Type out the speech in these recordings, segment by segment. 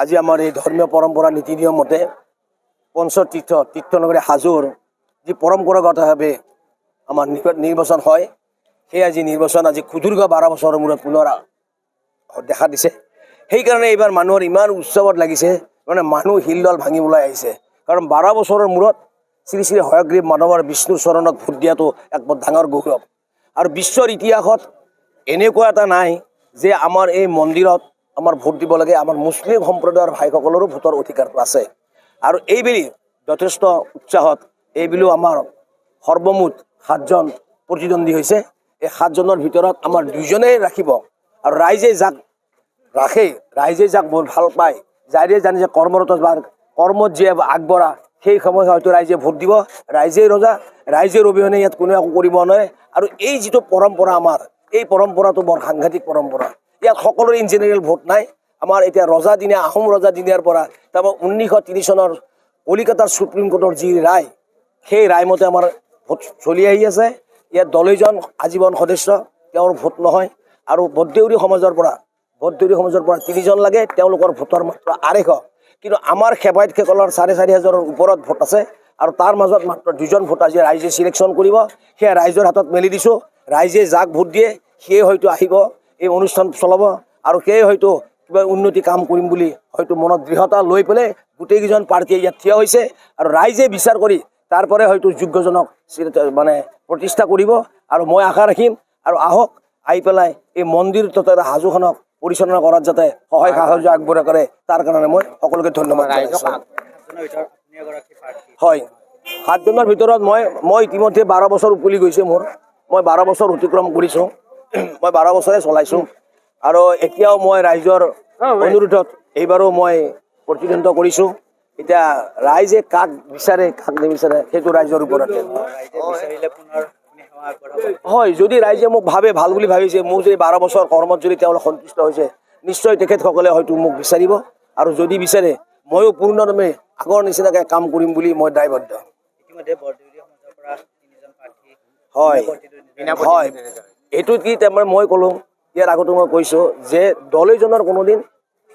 আজি আমাৰ এই ধৰ্মীয় পৰম্পৰা নীতি নিয়ম মতে পঞ্চতীৰ্থ তীৰ্থনগৰী হাজোৰ যি পৰম্পৰাগতভাৱে আমাৰ নিৰ্বাচন হয়, সেই আজি নিৰ্বাচন আজি সুদীৰ্ঘ 12 বছৰৰ মূৰত পুনৰ দেখা দিছে। সেইকাৰণে এইবাৰ মানুহৰ ইমান উৎসৱত লাগিছে, মানে মানুহ হিলদল ভাঙিবলৈ আহিছে। কাৰণ 12 বছৰৰ মূৰত শ্ৰী শ্ৰী হয়গ্ৰীৱ মাধৱৰ বিষ্ণুৰ চৰণত ভোট দিয়াটো এক বৰ ডাঙৰ গৌৰৱ। আৰু বিশ্বৰ ইতিহাসত এনেকুৱা এটা নাই যে আমাৰ এই মন্দিৰত আমাৰ ভোট দিব লাগে। আমাৰ মুছলিম সম্প্ৰদায়ৰ ভাইসকলৰো ভোটৰ অধিকাৰটো আছে। আৰু এইবেলি যথেষ্ট উৎসাহত এইবেলিও আমাৰ সৰ্বমুঠ 7জন প্ৰতিদ্বন্দ্বী হৈছে। এই 7জনৰ ভিতৰত আমাৰ 2জনেই ৰাখিব। আৰু ৰাইজে যাক ৰাখে, ৰাইজে যাক বৰ ভাল পায়, যাৰে জানে যে কৰ্মৰত বা কৰ্মত যে আগবঢ়া, সেই সময় হয়তো ৰাইজে ভোট দিব। ৰাইজেই ৰজা, ৰাইজেৰ অবিহনে ইয়াত কোনেও একো কৰিব নোৱাৰে। আৰু এই যিটো পৰম্পৰা আমাৰ, এই পৰম্পৰাটো বৰ সাংঘাতিক পৰম্পৰা। ইয়াত সকলোৰে ইন জেনেৰেল ভোট নাই। আমাৰ এতিয়া ৰজাদিনীয়া আহোম ৰজাদিনীয়াৰ পৰা তাৰপৰা 1903 চনৰ কলিকাতাৰ সুপ্ৰিম কোৰ্টৰ যি ৰায়, সেই ৰায়মতে আমাৰ ভোট চলি আহি আছে। ইয়াত 10জন আজীৱন সদস্য, তেওঁৰ ভোট নহয়। আৰু বৰদেউৰী সমাজৰ পৰা 3জন লাগে, তেওঁলোকৰ ভোটৰ মাত্ৰ 250। কিন্তু আমাৰ সেৱায়তসকলৰ 4,500ৰ ওপৰত ভোট আছে। আৰু তাৰ মাজত মাত্ৰ 2জন ভোট আজি ৰাইজে চিলেকশ্যন কৰিব। সেয়া ৰাইজৰ হাতত মেলি দিছোঁ। ৰাইজে যাক ভোট দিয়ে সেয়ে হয়তো আহিব, এই অনুষ্ঠান চলাব। আৰু সেয়ে হয়তো কিবা উন্নতি কাম কৰিম বুলি হয়তো মনত দৃঢ়তা লৈ পেলাই গোটেইকেইজন পাৰ্টীয়ে ইয়াত থিয় হৈছে। আৰু ৰাইজে বিচাৰ কৰি তাৰপৰাই হয়তো যোগ্যজনক মানে প্ৰতিষ্ঠা কৰিব। আৰু মই আশা ৰাখিম, আৰু আহক, আহি পেলাই এই মন্দিৰ তথা হাজোখনক পৰিচালনা কৰাত যাতে সহায় সাহায্য আগবঢ়া কৰে, তাৰ কাৰণে মই সকলোকে ধন্যবাদ জনাইছোঁ। হয়, 7জনৰ ভিতৰত মই ইতিমধ্যে 12 বছৰ উকলি গৈছে মোৰ। মই 12 বছৰ অতিক্ৰম কৰিছোঁ। মই 12 বছৰে চলাইছোঁ। আৰু এতিয়াও মই ৰাইজৰ অনুৰোধত এইবাৰো মই প্ৰতিদ্বন্দ্বিতা কৰিছোঁ। এতিয়া ৰাইজে কাক বিচাৰে কাক নিবিচাৰে সেইটো ৰাইজৰ ওপৰত। হয়, যদি ৰাইজে মোক ভাবে ভাল বুলি ভাবিছে, মোক যদি 12 বছৰ কৰ্মত যদি তেওঁলোক সন্তুষ্ট হৈছে, নিশ্চয় তেখেতসকলে হয়তো মোক বিচাৰিব। আৰু যদি বিচাৰে ময়ো পূৰ্ণৰূপে আগৰ নিচিনাকৈ কাম কৰিম বুলি মই দায়বদ্ধ। হয় হয়, এইটো কি তাৰমানে মই ক'লোঁ, ইয়াৰ আগতো মই কৈছোঁ যে 10জনৰ কোনোদিন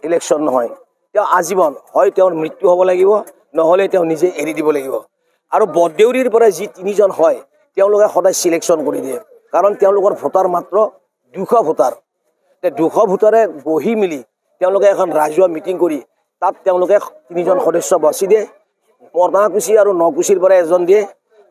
ইলেকশ্যন নহয়, তেওঁ আজীৱন হয় তেওঁৰ মৃত্যু হ'ব লাগিব, নহ'লে তেওঁ নিজে এৰি দিব লাগিব। আৰু বৰদেউৰীৰ পৰা যি 3জন হয়, তেওঁলোকে সদায় চিলেকশ্যন কৰি দিয়ে। কাৰণ তেওঁলোকৰ ভোটাৰ মাত্ৰ 200 ভোটাৰ। 200 ভোটাৰে বহি মেলি তেওঁলোকে এখন ৰাজহুৱা মিটিং কৰি তাত তেওঁলোকে 3জন সদস্য বাছি দিয়ে। মৰ্ণাকুছি আৰু নকুছিৰ পৰা এজন দিয়ে,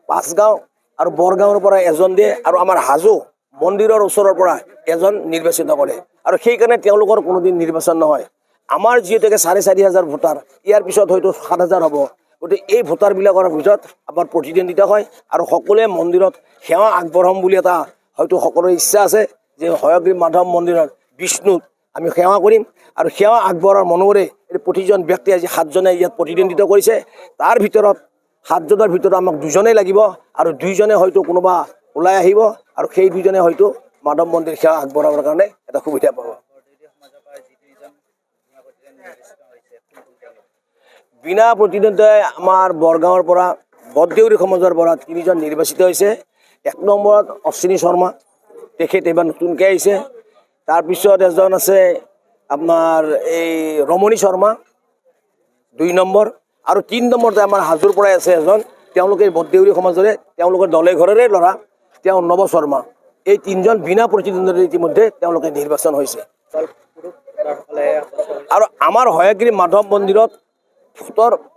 5 গাঁও আৰু বৰগাঁৱৰ পৰা এজন দিয়ে, আৰু আমাৰ হাজো মন্দিৰৰ ওচৰৰ পৰা এজন নিৰ্বাচিত কৰে। আৰু সেইকাৰণে তেওঁলোকৰ কোনোদিন নিৰ্বাচন নহয়। আমাৰ যিহেতুকে 4,500 ভোটাৰ, ইয়াৰ পিছত হয়তো 7,000 হ'ব। গতিকে এই ভোটাৰবিলাকৰ ভিতৰত আমাৰ প্ৰতিদ্বন্দ্বিতা হয়। আৰু সকলোৱে মন্দিৰত সেৱা আগবঢ়াম বুলি এটা হয়তো সকলোৰে ইচ্ছা আছে যে হয়গ্ৰীৱ মাধৱ মন্দিৰত বিষ্ণুক আমি সেৱা কৰিম। আৰু সেৱা আগবঢ়াৰ মনোৰে প্ৰতিজন ব্যক্তিয়ে আজি 7জনে ইয়াত প্ৰতিদ্বন্দ্বিতা কৰিছে। তাৰ ভিতৰত 7জনৰ ভিতৰত আমাক 2জনেই লাগিব। আৰু 2জনে হয়তো কোনোবা ওলাই আহিব, আৰু সেই 2জনে হয়তো মাধৱ মন্দিৰ সেৱা আগবঢ়াবৰ কাৰণে এটা সুবিধা পাব। বিনা প্ৰতিদ্বন্দ্বিতাই আমাৰ বৰগাঁৱৰ পৰা বৰদেউৰী সমাজৰ পৰা 3জন নিৰ্বাচিত হৈছে। 1 নম্বৰত অশ্বিনী শৰ্মা, তেখেত এইবাৰ নতুনকৈ আহিছে। তাৰপিছত এজন আছে আপোনাৰ এই ৰমণী শৰ্মা 2 নম্বৰ। আৰু 3 নম্বৰতে আমাৰ হাজোৰ পৰাই আছে এজন, তেওঁলোকে বৰদেউৰী সমাজৰে, তেওঁলোকৰ দলে ঘৰৰে ল'ৰা, তেওঁ নৱ শৰ্মা। এই 3জন বিনা প্ৰতিদ্বন্দ্বিতাৰে ইতিমধ্যে তেওঁলোকে নিৰ্বাচন হৈছে। আৰু আমাৰ হয়গ্ৰীৱ মাধৱ মন্দিৰত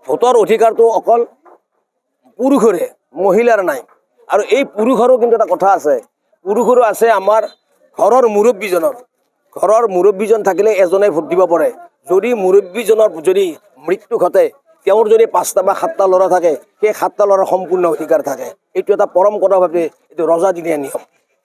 ভোটৰ অধিকাৰটো অকল পুৰুষৰে, মহিলাৰ নাই। আৰু এই পুৰুষৰো কিন্তু এটা কথা আছে, পুৰুষৰো আছে আমাৰ ঘৰৰ মুৰব্বীজনৰ। ঘৰৰ মুৰব্বীজন থাকিলে এজনে ভোট দিব পাৰে। যদি মুৰব্বীজনৰ যদি মৃত্যু ঘটে, তেওঁৰ যদি 5টা বা 7টা ল'ৰা থাকে, সেই 7টা ল'ৰাৰ সম্পূৰ্ণ অধিকাৰ থাকে। এইটো এটা পৰম্পৰাভাৱে এইটো ৰজাদিনীয়া নিয়ম।